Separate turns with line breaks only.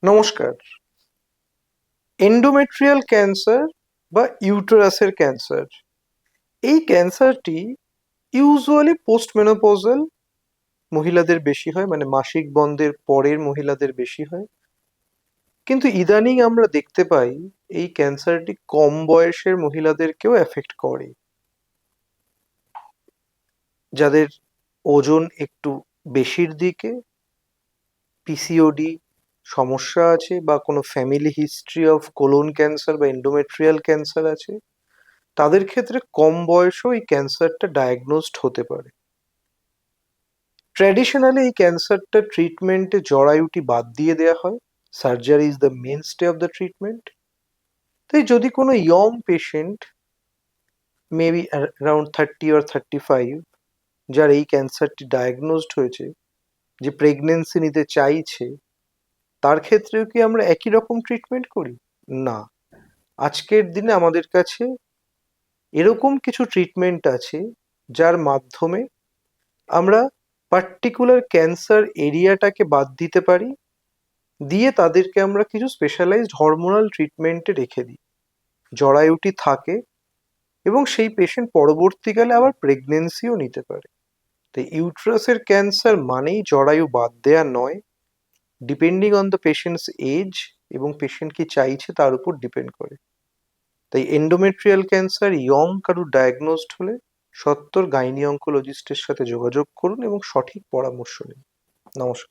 নমস্কার। Endometrial cancer বা ইউটেরাসের cancer, এই ক্যান্সারটি ইউজুয়ালি পোস্টমেনোপজাল মহিলাদের বেশি হয়, মানে মাসিক বন্ধের পরের মহিলাদের বেশি হয়। কিন্তু ইদানিং আমরা দেখতে পাই এই ক্যান্সারটি কম বয়সের মহিলাদেরকেও এফেক্ট করে, যাদের ওজন একটু বেশির দিকে, পিসিওডি সমস্যা আছে, বা কোনো family history of colon cancer বা এন্ডোমেট্রিয়াল ক্যান্সার আছে, তাদের ক্ষেত্রে কম বয়সেও এই ক্যান্সারটা ডায়াগনোজড হতে পারে। ট্র্যাডিশনালি এই ক্যান্সারটা ট্রিটমেন্টে জরায়ুটি বাদ দিয়ে দেওয়া হয়। Surgery is the mainstay of the treatment. তাই যদি কোনো young patient, maybe around 30 or 35, যার এই ক্যান্সারটি ডায়াগনোজড হয়েছে, যে প্রেগনেন্সি নিতে চাইছে, তার ক্ষেত্রেও কি আমরা একই রকম ট্রিটমেন্ট করি? না। আজকের দিনে আমাদের কাছে এরকম কিছু ট্রিটমেন্ট আছে যার মাধ্যমে আমরা পার্টিকুলার ক্যান্সার এরিয়াটাকে বাদ দিতে পারি, দিয়ে তাদেরকে আমরা কিছু স্পেশালাইজড হরমোনাল ট্রিটমেন্টে রেখে দিই, জরায়ুটি থাকে, এবং সেই পেশেন্ট পরবর্তীকালে আবার প্রেগনেন্সিও নিতে পারে। তাই ইউট্রাসের ক্যান্সার মানেই জরায়ু বাদ দেয়া নয়। Depending on the patient's age এবং পেশেন্ট কি চাইছে তার উপর ডিপেন্ড করে। তাই এন্ডোমেট্রিয়াল ক্যান্সার ইয়ং কারুর ডায়াগনোজড হলে সত্বর গাইনি অঙ্কোলজিস্টের সাথে যোগাযোগ করুন এবং সঠিক পরামর্শ নিন। নমস্কার।